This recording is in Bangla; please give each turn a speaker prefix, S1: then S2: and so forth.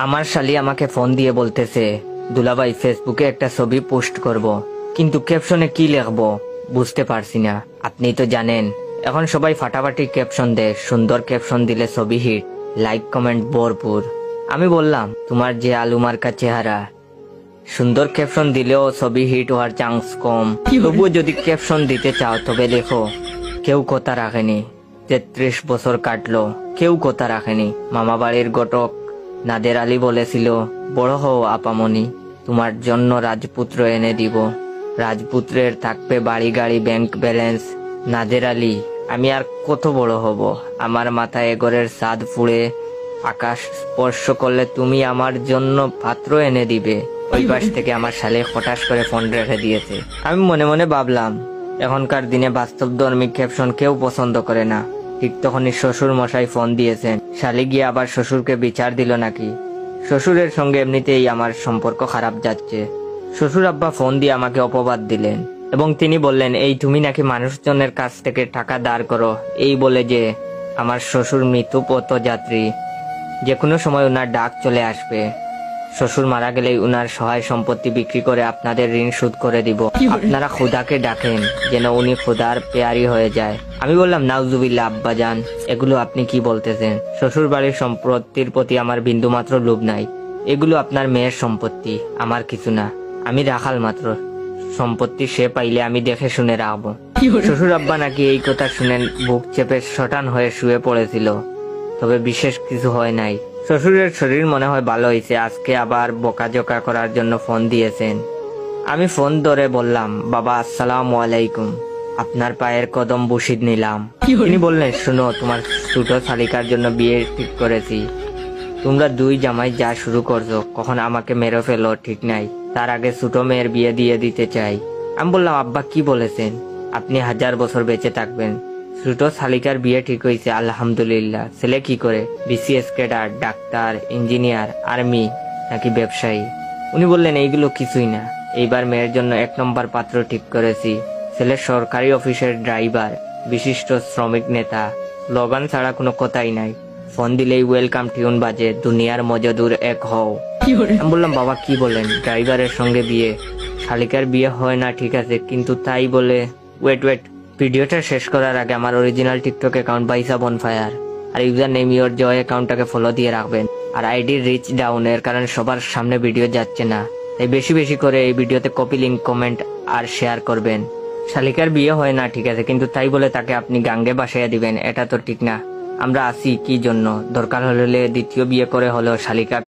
S1: আমার শালি আমাকে ফোন দিয়ে বলতেছে, দুলাভাই ফেসবুকে একটা ছবি পোস্ট করব, কিন্তু ক্যাপশনে কি লিখবো বুঝতে পারছি না। আপনি তো জানেন এখন সবাই ফাটাফাটি ক্যাপশন দেয়, সুন্দর ক্যাপশন দিলে ছবি হিট, লাইক কমেন্ট ভরপুর। আমি বললাম, তোমার যে আলু মার্কা চেহারা, সুন্দর ক্যাপশন দিলেও ছবি হিট হওয়ার চান্স কম। তবুও যদি ক্যাপশন দিতে চাও তবে লেখো, কেউ কথা রাখেনি, 33 বছর কাটলো, কেউ কথা রাখেনি। মামা বাড়ির ঘটক নাদের আলী বলেছিল, বড় হও আপামনি, তোমার জন্য রাজপুত্র এনে দিব, রাজপুত্রের থাকবে বাড়ি গাড়ি ব্যাংক ব্যালেন্স। নাদের আলী, আমি আর কত বড় হব? আমার মাথায় এগরের ছাদ ফুড়ে আকাশ স্পর্শ করলে তুমি আমার জন্য পাত্র এনে দিবে। ওই পাশ থেকে আমার শালে হঠাৎ করে ফোন রেখে দিয়েছে। আমি মনে মনে ভাবলাম, এখনকার দিনে বাস্তবধর্মী ক্যাপশন কেউ পছন্দ করে না। ঠিক তখনই শ্বশুর মশাই ফোন দিয়েছেন। শালি গিয়ে আবার শ্বশুরকে বিচার দিল নাকি। শ্বশুরের সঙ্গে এমনিতেই আমার সম্পর্ক খারাপ যাচ্ছে। শ্বশুর আব্বা ফোন দিয়ে আমাকে অপবাদ দিলেন এবং তিনি বললেন, এই তুমি নাকি মানুষজনের কাছ থেকে টাকা ধার করো, এই বলে যে আমার শ্বশুর মৃত্যু পথযাত্রী, যে কোনো সময় উনার ডাক চলে আসবে। শ্বশুর মারা গেলেই উনার সহায় সম্পত্তি বিক্রি করে আপনাদের ঋণ শোধ করে দিব। আপনারা খুদাকে ডাকেন যেন উনি খুদার পেয়ারি হয়ে যায়। আমি বললাম, নাউজুবিল্লাহ আব্বাজান, এগুলো আপনি কি বলতেছেন? শ্বশুর বাড়ির সম্পত্তির প্রতি আমার বিন্দুমাত্র লোভ নাই। এগুলো আপনার মেয়ের সম্পত্তি, আমার কিছু না। আমি রাখাল মাত্র, সম্পত্তি সে পাইলে আমি দেখে শুনে রাখবো। শ্বশুর আব্বা নাকি এই কথা শুনে বুক চেপে শটান হয়ে শুয়ে পড়েছিল, তবে বিশেষ কিছু হয় নাই। শ্বশুরের শরীর মনে হয় ভালো হয়েছে। আজকে আবার বকাঝকা করার জন্য ফোন দিয়েছেন। আমি ফোন ধরে বললাম, বাবা আসসালামু আলাইকুম, আপনার পায়ের কদম বসিয়ে নিলাম। তিনি বললেন, শুনো, তোমার ছোট শালিকার জন্য বিয়ে ঠিক করেছি। তোমরা দুই জামাই যা শুরু করছো, কখন আমাকে মেরে ফেলো ঠিক নাই, তার আগে ছোট মেয়ের বিয়ে দিয়ে দিতে চাই। আমি বললাম, আব্বা কি বলেছেন? আপনি 1000 বছর বেঁচে থাকবেন। ছোট শালিকার বিয়ে ঠিক হয়েছে, আলহামদুলিল্লাহ। ছেলে কি করে? BCS cadre, doctor, engineer, army নাকি ব্যবসায়ী? উনি বললেন, এইগুলো কিছুই না, এইবার মেয়ের জন্য 1 নম্বর পাত্র ঠিক করেছি। ছেলে সরকারি অফিসের ড্রাইভার, বিশিষ্ট শ্রমিক নেতা, স্লোগান ছাড়া কোনো কথাই নাই। ফোন দিলেই ওয়েলকাম টিউন বাজে, দুনিয়ার মজদুর এক হও। আমি বললাম, বাবা কি বলেন? ড্রাইভারের সঙ্গে বিয়ে? শালিকার বিয়ে হয় না ঠিক আছে, কিন্তু তাই বলে? ওয়েট, ভিডিওটা শেষ করার আগে আমার অরিজিনাল টিকটক অ্যাকাউন্ট বাইসা বনফায়ার আর ইউজার নেম ইওর জয় অ্যাকাউন্টটাকে ফলো দিয়ে রাখবেন। আর আইডি রিচ ডাউন এর কারণে সবার সামনে ভিডিও যাচ্ছে না, তাই বেশি বেশি করে এই ভিডিওতে কপি লিংক, কমেন্ট আর শেয়ার করবেন। শালিকার বিয়ে হয় না ঠিক আছে, কিন্তু তাই বলে তাকে আপনি গাঙ্গে বাসাইয়া দিবেন, এটা তো ঠিক না। আমরা আসি কি জন্য? দরকার হলে দ্বিতীয় বিয়ে করে হলেও শালিকা